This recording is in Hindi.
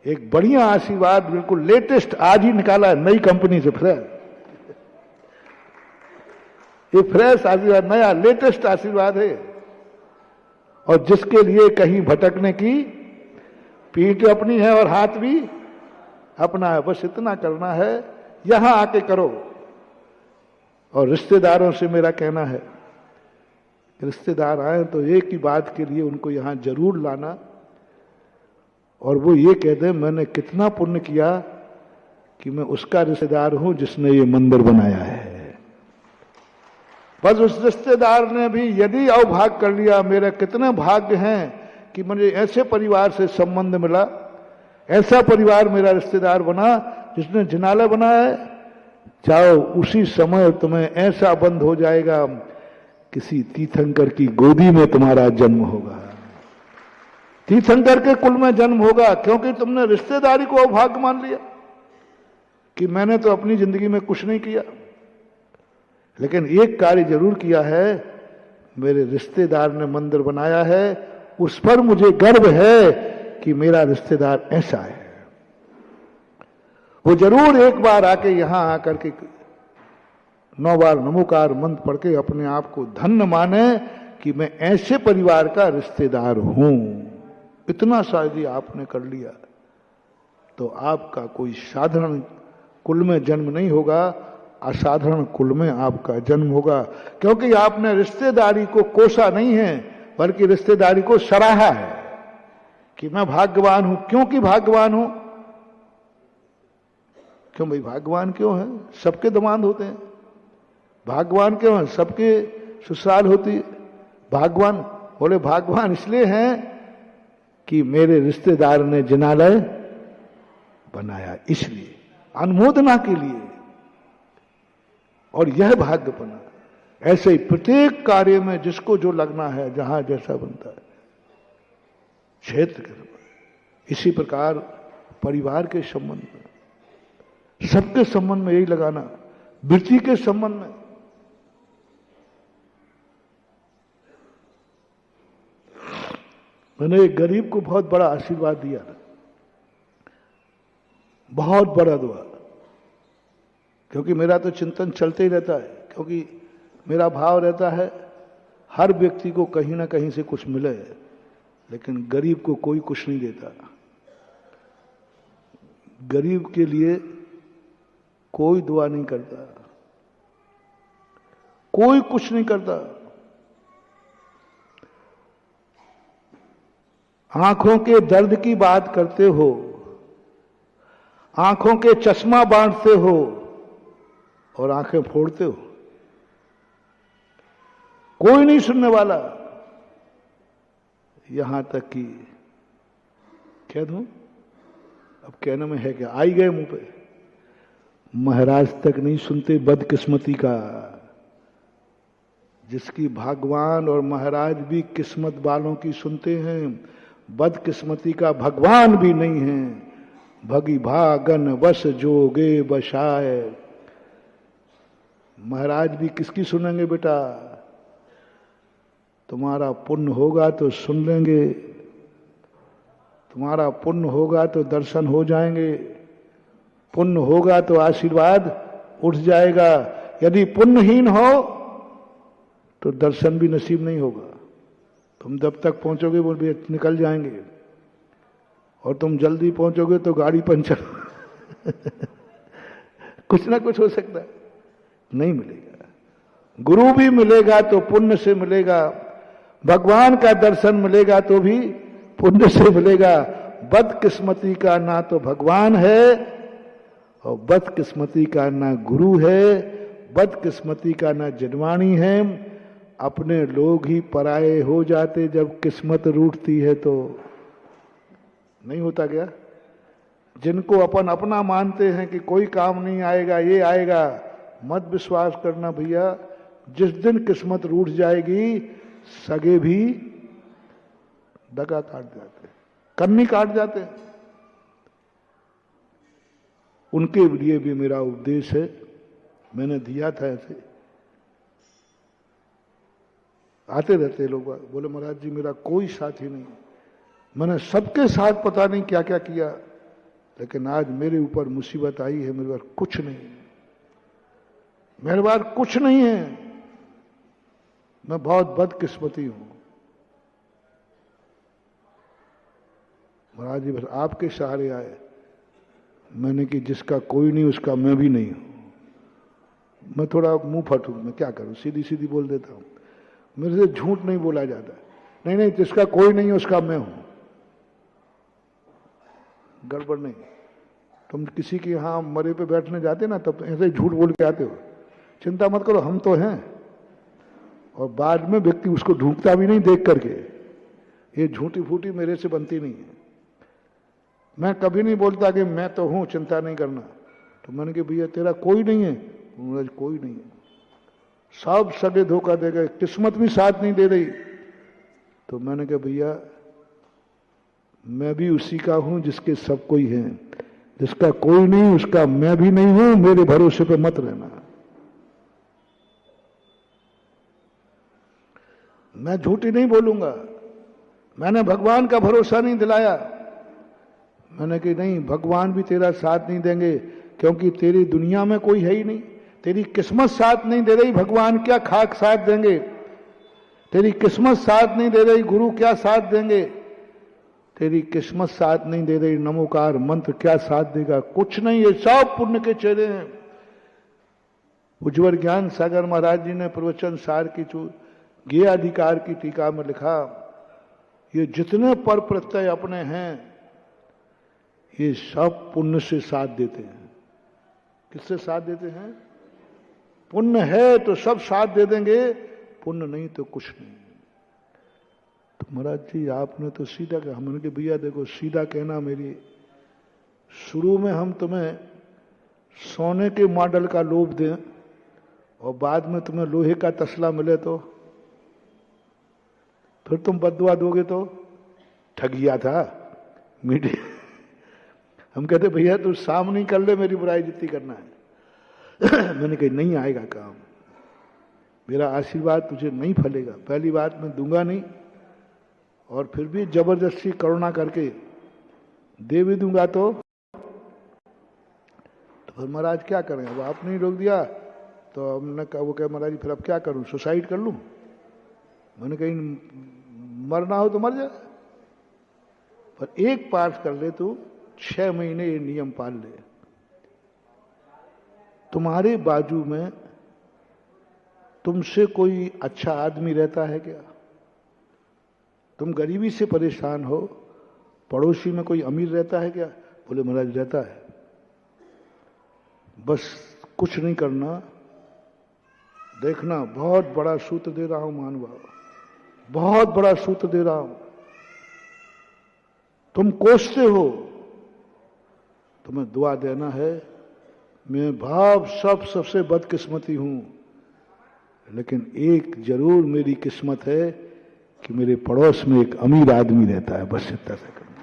एक बढ़िया आशीर्वाद, बिल्कुल लेटेस्ट, आज ही निकाला है नई कंपनी से फ्रेश। ये फ्रेश आशीर्वाद, नया लेटेस्ट आशीर्वाद है। और जिसके लिए कहीं भटकने की पीठ अपनी है और हाथ भी अपना है, बस इतना करना है, यहां आके करो। और रिश्तेदारों से मेरा कहना है, रिश्तेदार आए तो एक ही बात के लिए उनको यहां जरूर लाना, और वो ये कह दे मैंने कितना पुण्य किया कि मैं उसका रिश्तेदार हूं जिसने ये मंदिर बनाया है। बस उस रिश्तेदार ने भी यदि अवभाग कर लिया, मेरे कितने भाग्य हैं कि मुझे ऐसे परिवार से संबंध मिला, ऐसा परिवार मेरा रिश्तेदार बना जिसने जिनालय बनाया है, जाओ उसी समय तुम्हें ऐसा बंद हो जाएगा, किसी तीर्थंकर की गोदी में तुम्हारा जन्म होगा, तीर्थंकर के कुल में जन्म होगा, क्योंकि तुमने रिश्तेदारी को अभाग्य मान लिया कि मैंने तो अपनी जिंदगी में कुछ नहीं किया, लेकिन एक कार्य जरूर किया है, मेरे रिश्तेदार ने मंदिर बनाया है, उस पर मुझे गर्व है कि मेरा रिश्तेदार ऐसा है। वो जरूर एक बार आके यहां आकर के 9 बार नमोकार मंत्र पढ़ के अपने आप को धन्य माने कि मैं ऐसे परिवार का रिश्तेदार हूं। इतना शायद आपने कर लिया तो आपका कोई साधारण कुल में जन्म नहीं होगा, असाधारण कुल में आपका जन्म होगा, क्योंकि आपने रिश्तेदारी को कोसा नहीं है, बल्कि रिश्तेदारी को सराहा है कि मैं भाग्यवान हूं। क्योंकि भाग्यवान हूं, क्यों भाई भाग्यवान क्यों है? सबके दमाद होते हैं। भाग्यवान क्यों है? सबके ससुराल होती है। भाग्यवान बोले भाग्यवान इसलिए हैं कि मेरे रिश्तेदार ने जिनालय बनाया, इसलिए अनुमोदना के लिए। और यह भाग्य बना। ऐसे ही प्रत्येक कार्य में जिसको जो लगना है, जहां जैसा बनता है, क्षेत्र के इसी प्रकार परिवार के संबंध में, सबके संबंध में यही लगाना, वृत्ति के संबंध में। मैंने एक गरीब को बहुत बड़ा आशीर्वाद दिया था, बहुत बड़ा दुआ, क्योंकि मेरा तो चिंतन चलते ही रहता है, क्योंकि मेरा भाव रहता है हर व्यक्ति को कहीं ना कहीं से कुछ मिले, लेकिन गरीब को कोई कुछ नहीं देता। गरीब के लिए कोई दुआ नहीं करता, कोई कुछ नहीं करता। आंखों के दर्द की बात करते हो, आंखों के चश्मा बांटते हो और आंखें फोड़ते हो, कोई नहीं सुनने वाला। यहां तक कि कह दूं, अब कहने में है क्या, आई गए मुंह पे, महाराज तक नहीं सुनते बदकिस्मती का। जिसकी भगवान और महाराज भी किस्मत वालों की सुनते हैं, बदकिस्मती का भगवान भी नहीं है। भगी भागन वश जोगे बशाए। महाराज भी किसकी सुनेंगे बेटा? तुम्हारा पुण्य होगा तो सुन लेंगे, तुम्हारा पुण्य होगा तो दर्शन हो जाएंगे, पुण्य होगा तो आशीर्वाद उठ जाएगा। यदि पुण्यहीन हो तो दर्शन भी नसीब नहीं होगा। तुम जब तक पहुंचोगे वो भी निकल जाएंगे, और तुम जल्दी पहुंचोगे तो गाड़ी पंचर कुछ ना कुछ हो सकता है, नहीं मिलेगा। गुरु भी मिलेगा तो पुण्य से मिलेगा, भगवान का दर्शन मिलेगा तो भी पुण्य से मिलेगा। बदकिस्मती का ना तो भगवान है और बदकिस्मती का ना गुरु है, बदकिस्मती का ना जनवाणी है। अपने लोग ही पराये हो जाते जब किस्मत रूठती है तो। नहीं होता क्या? जिनको अपन अपना मानते हैं कि कोई काम नहीं आएगा, ये आएगा, मत विश्वास करना भैया। जिस दिन किस्मत रूठ जाएगी, सगे भी दगा काट जाते, कन्नी काट जाते। उनके लिए भी मेरा उपदेश है, मैंने दिया था ऐसे। आते रहते लोग, बोले महाराज जी मेरा कोई साथी नहीं, मैंने सबके साथ पता नहीं क्या क्या किया, लेकिन आज मेरे ऊपर मुसीबत आई है, मेरे पास कुछ नहीं है, मेरे पास कुछ नहीं है, मैं बहुत बदकिस्मती हूं। महाराज जी बस आपके सहारे आए। मैंने कि जिसका कोई नहीं उसका मैं भी नहीं हूं। मैं थोड़ा मुंह फट हूं, मैं क्या करूं, सीधी सीधी बोल देता हूं, मेरे से झूठ नहीं बोला जाता। नहीं नहीं, जिसका कोई नहीं है उसका मैं हूं, गड़बड़ नहीं। तुम किसी के यहां मरे पे बैठने जाते ना, तब ऐसे झूठ बोल के आते हो, चिंता मत करो हम तो हैं, और बाद में व्यक्ति उसको ढूंढता भी नहीं देख करके। ये झूठी फूटी मेरे से बनती नहीं है। मैं कभी नहीं बोलता कि मैं तो हूं, चिंता नहीं करना। तो मैंने कहा भैया तेरा कोई नहीं है, उन्होंने कोई नहीं है, सब सगे धोखा दे गए, किस्मत भी साथ नहीं दे रही। तो मैंने कहा भैया मैं भी उसी का हूं जिसके सब कोई है, जिसका कोई नहीं उसका मैं भी नहीं हूं, मेरे भरोसे पे मत रहना। मैं झूठी नहीं बोलूंगा। मैंने भगवान का भरोसा नहीं दिलाया। मैंने कहा नहीं, भगवान भी तेरा साथ नहीं देंगे, क्योंकि तेरी दुनिया में कोई है ही नहीं, तेरी किस्मत साथ नहीं दे रही, भगवान क्या खाक साथ देंगे, तेरी किस्मत साथ नहीं दे रही, गुरु क्या साथ देंगे, तेरी किस्मत साथ नहीं दे रही, नमोकार मंत्र क्या साथ देगा, कुछ नहीं, ये सब पुण्य के चेहरे हैं। उज्ज्वल ज्ञान सागर महाराज जी ने प्रवचन सार की ज्ञेय अधिकार की टीका में लिखा, ये जितने पर प्रत्यय अपने हैं ये सब पुण्य से साथ देते हैं। किससे साथ देते हैं? पुण्य है तो सब साथ दे देंगे, पुण्य नहीं तो कुछ नहीं। तो महाराज जी आपने तो सीधा कहा। हमने कहा भैया देखो सीधा कहना मेरी, शुरू में हम तुम्हें सोने के मॉडल का लोभ दें और बाद में तुम्हें लोहे का तसला मिले तो फिर तुम बददुआ दोगे तो ठगिया था मीडिया। हम कहते भैया तू सामने कर ले, मेरी बुराई जितनी करना है। मैंने कहा नहीं आएगा काम, मेरा आशीर्वाद तुझे नहीं फलेगा। पहली बात मैं दूंगा नहीं, और फिर भी जबरदस्ती करुणा करके दे भी दूंगा तो फिर महाराज क्या करें। अब आपने ही रोक दिया तो हमने कहा, वो कहे महाराज फिर अब क्या करूं, सुसाइड कर लूं। मैंने कहीं मरना हो तो मर जा, पर एक पाठ कर ले तू, 6 महीने ये नियम पाल ले। तुम्हारे बाजू में तुमसे कोई अच्छा आदमी रहता है क्या? तुम गरीबी से परेशान हो, पड़ोसी में कोई अमीर रहता है क्या? बोले महाराज रहता है। बस कुछ नहीं करना, देखना बहुत बड़ा सूत्र दे रहा हूं महानुभाव, बहुत बड़ा सूत्र दे रहा हूं। तुम कोसते हो, तुम्हें दुआ देना है, मैं भाव सबसे बदकिस्मती हूं, लेकिन एक जरूर मेरी किस्मत है कि मेरे पड़ोस में एक अमीर आदमी रहता है। बस इतना सा करना।